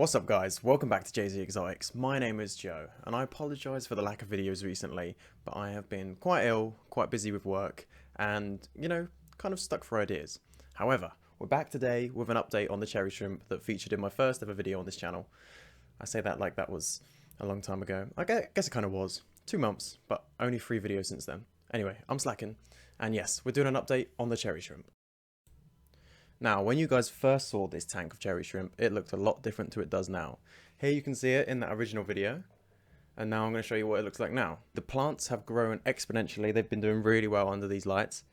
What's up guys, welcome back to JZ Exotics. My name is Joe and I apologise for the lack of videos recently, but I have been quite ill, quite busy with work and, kind of stuck for ideas. However, we're back today with an update on the cherry shrimp that featured in my first ever video on this channel. I say that like that was a long time ago. I guess it kind of was. 2 months, but only 3 videos since then. Anyway, I'm slacking, and yes, we're doing an update on the cherry shrimp. Now, when you guys first saw this tank of cherry shrimp, it looked a lot different to what it does now. Here you can see it in that original video, and now I'm going to show you what it looks like now. The plants have grown exponentially. They've been doing really well under these lights.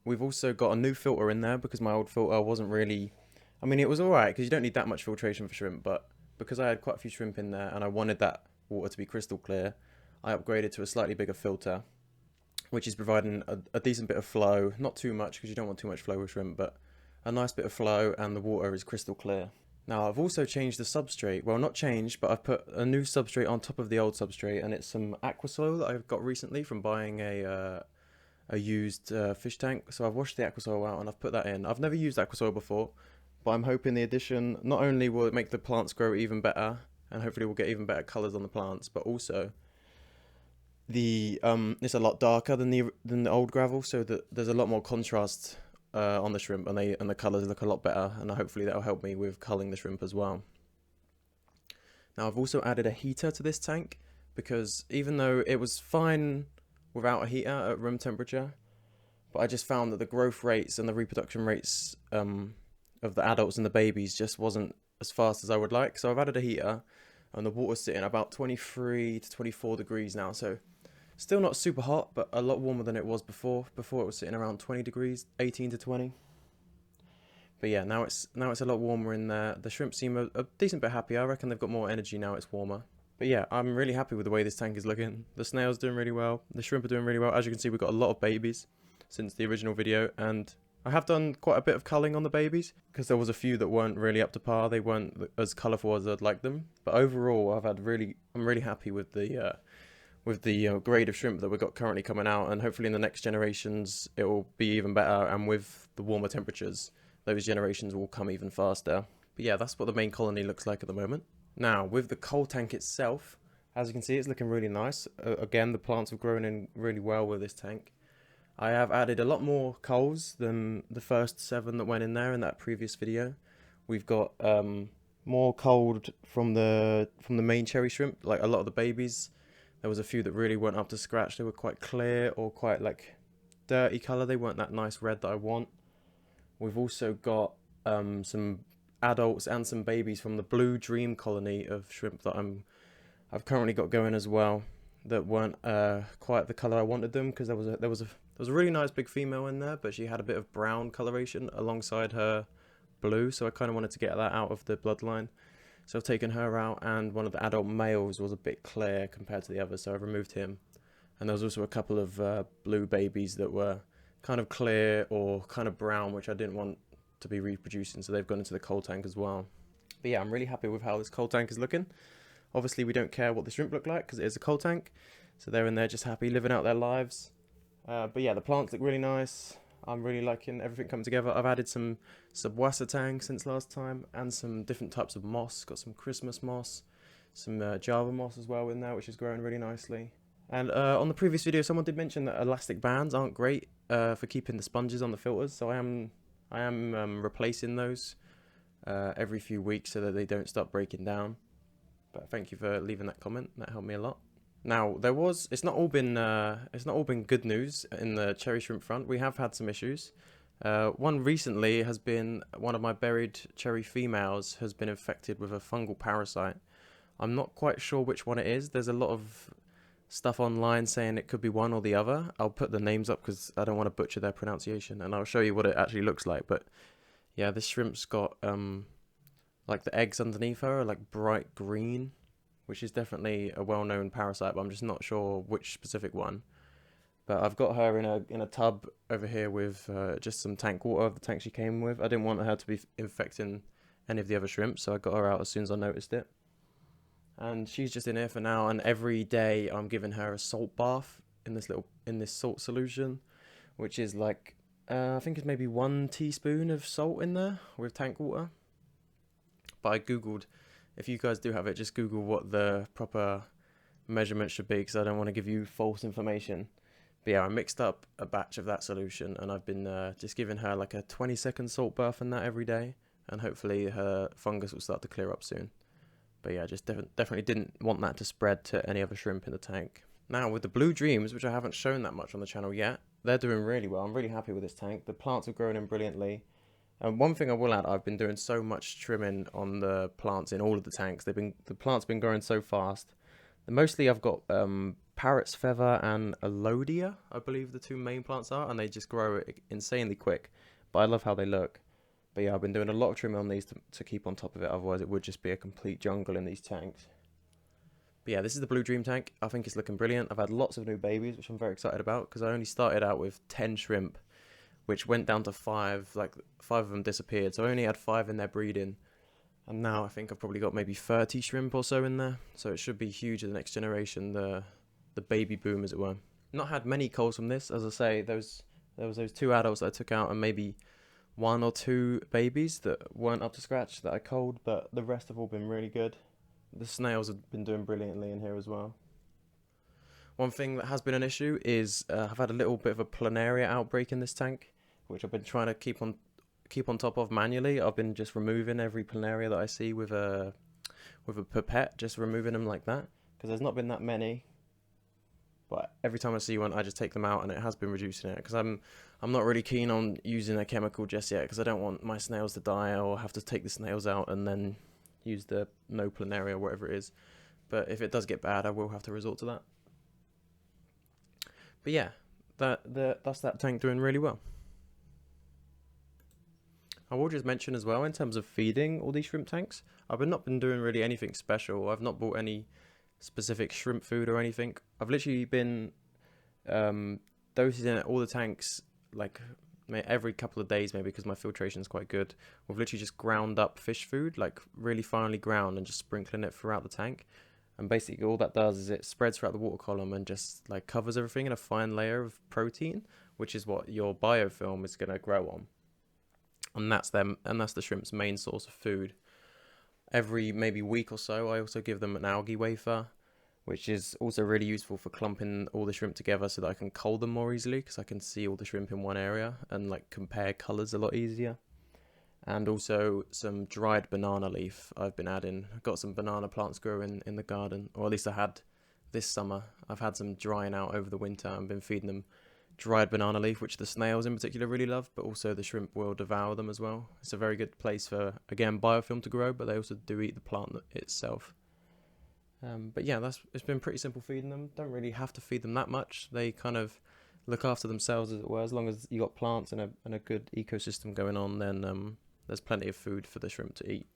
We've also got a new filter in there because my old filter wasn't really... I mean, it was alright because you don't need that much filtration for shrimp, but because I had quite a few shrimp in there and I wanted that water to be crystal clear, I upgraded to a slightly bigger filter, which is providing a decent bit of flow. Not too much because you don't want too much flow with shrimp, but a nice bit of flow, and the water is crystal clear. Now I've also changed the substrate. Well, not changed, but I've put a new substrate on top of the old substrate, and it's some aqua soil that I've got recently from buying a used fish tank. So I've washed the aqua soil out and I've put that in. I've never used aqua soil before, but I'm hoping the addition not only will it make the plants grow even better, and hopefully we'll get even better colours on the plants, but also it's a lot darker than the old gravel, so that there's a lot more contrast on the shrimp, and the colours look a lot better, and hopefully that'll help me with culling the shrimp as well. Now I've also added a heater to this tank because even though it was fine without a heater at room temperature, but I just found that the growth rates and the reproduction rates of the adults and the babies just wasn't as fast as I would like. So I've added a heater, and the water's sitting about 23 to 24 degrees now, so still not super hot, but a lot warmer than it was before. Before it was sitting around 20 degrees, 18 to 20. But yeah, now it's a lot warmer in there. The shrimp seem a decent bit happier. I reckon they've got more energy now it's warmer. But yeah, I'm really happy with the way this tank is looking. The snail's doing really well. The shrimp are doing really well. As you can see, we've got a lot of babies since the original video, and I have done quite a bit of culling on the babies because there was a few that weren't really up to par. They weren't as colourful as I'd like them. But overall, I'm really happy with the grade of shrimp that we've got currently coming out, and hopefully in the next generations it will be even better, and with the warmer temperatures those generations will come even faster. But yeah, that's what the main colony looks like at the moment. Now with the Cull Tank itself, as you can see, it's looking really nice. Again, the plants have grown in really well with this tank. I have added a lot more culls than the first 7 that went in there in that previous video. We've got more culled from the main cherry shrimp. Like a lot of the babies, there was a few that really weren't up to scratch. They were quite clear or quite like dirty colour. They weren't that nice red that I want. We've also got some adults and some babies from the Blue Dream colony of shrimp that I've currently got going as well, that weren't quite the colour I wanted them, because there was a really nice big female in there, but she had a bit of brown coloration alongside her blue, so I kind of wanted to get that out of the bloodline. So I've taken her out, and one of the adult males was a bit clear compared to the others, so I've removed him. And there was also a couple of blue babies that were kind of clear or kind of brown, which I didn't want to be reproducing, so they've gone into the Cull Tank as well. But yeah, I'm really happy with how this Cull Tank is looking. Obviously we don't care what the shrimp look like because it is a Cull Tank, so they're in there just happy living out their lives. But yeah, the plants look really nice. I'm really liking everything coming together. I've added some subwasser tang since last time, and some different types of moss. Got some Christmas moss, some Java moss as well in there, which is growing really nicely. And on the previous video, someone did mention that elastic bands aren't great for keeping the sponges on the filters, so I am replacing those every few weeks so that they don't start breaking down. But thank you for leaving that comment. That helped me a lot. Now it's not all been good news in the cherry shrimp front. We have had some issues. One recently has been one of my buried cherry females has been infected with a fungal parasite. I'm not quite sure which one it is. There's a lot of stuff online saying it could be one or the other. I'll put the names up because I don't want to butcher their pronunciation, and I'll show you what it actually looks like. But yeah, this shrimp's got like the eggs underneath her are like bright green, which is definitely a well-known parasite, but I'm just not sure which specific one. But I've got her in a tub over here with just some tank water, the tank she came with. I didn't want her to be infecting any of the other shrimp, so I got her out as soon as I noticed it. And she's just in here for now, and every day I'm giving her a salt bath in this salt solution, which is like I think it's maybe 1 teaspoon of salt in there with tank water. but I googled, if you guys do have it, just Google what the proper measurement should be, because I don't want to give you false information. But yeah, I mixed up a batch of that solution, and I've been just giving her like a 20-second salt bath and that every day, and hopefully her fungus will start to clear up soon. But yeah, just definitely didn't want that to spread to any other shrimp in the tank. Now with the blue dreams, which I haven't shown that much on the channel yet, they're doing really well. I'm really happy with this tank. The plants have grown in brilliantly. And one thing I will add, I've been doing so much trimming on the plants in all of the tanks. The plants have been growing so fast. Mostly I've got parrot's feather and alodia, I believe the two main plants are, and they just grow insanely quick. But I love how they look. But yeah, I've been doing a lot of trimming on these to keep on top of it, otherwise it would just be a complete jungle in these tanks. But yeah, this is the Blue Dream tank. I think it's looking brilliant. I've had lots of new babies, which I'm very excited about, because I only started out with 10 shrimp, which went down to 5, like 5 of them disappeared. So I only had 5 in there breeding. And now I think I've probably got maybe 30 shrimp or so in there. So it should be huge in the next generation, the baby boom, as it were. Not had many culls from this. As I say, there was those 2 adults that I took out, and maybe 1 or 2 babies that weren't up to scratch that I culled, but the rest have all been really good. The snails have been doing brilliantly in here as well. One thing that has been an issue is I've had a little bit of a Planaria outbreak in this tank, which I've been trying to keep on top of manually. I've been just removing every Planaria that I see with a pipette, just removing them like that, because there's not been that many. But every time I see one, I just take them out, and it has been reducing it, because I'm not really keen on using a chemical just yet, because I don't want my snails to die or have to take the snails out and then use the no Planaria or whatever it is. But if it does get bad, I will have to resort to that. But yeah, that's that tank doing really well. I will just mention as well, in terms of feeding all these shrimp tanks, I've not been doing really anything special. I've not bought any specific shrimp food or anything. I've literally been dosing all the tanks like every couple of days, maybe, because my filtration is quite good. We've literally just ground up fish food, like really finely ground, and just sprinkling it throughout the tank. And basically all that does is it spreads throughout the water column and just like covers everything in a fine layer of protein, which is what your biofilm is going to grow on. And that's the shrimp's main source of food. Every maybe week or so, I also give them an algae wafer, which is also really useful for clumping all the shrimp together so that I can cull them more easily, because I can see all the shrimp in one area and like compare colours a lot easier. And also some dried banana leaf I've been adding. I've got some banana plants growing in the garden, or at least I had this summer. I've had some drying out over the winter and been feeding them dried banana leaf, which the snails in particular really love, but also the shrimp will devour them as well. It's a very good place for, again, biofilm to grow, but they also do eat the plant itself. But yeah, it's been pretty simple feeding them. Don't really have to feed them that much. They kind of look after themselves, as it were. As long as you got plants and a good ecosystem going on, then there's plenty of food for the shrimp to eat.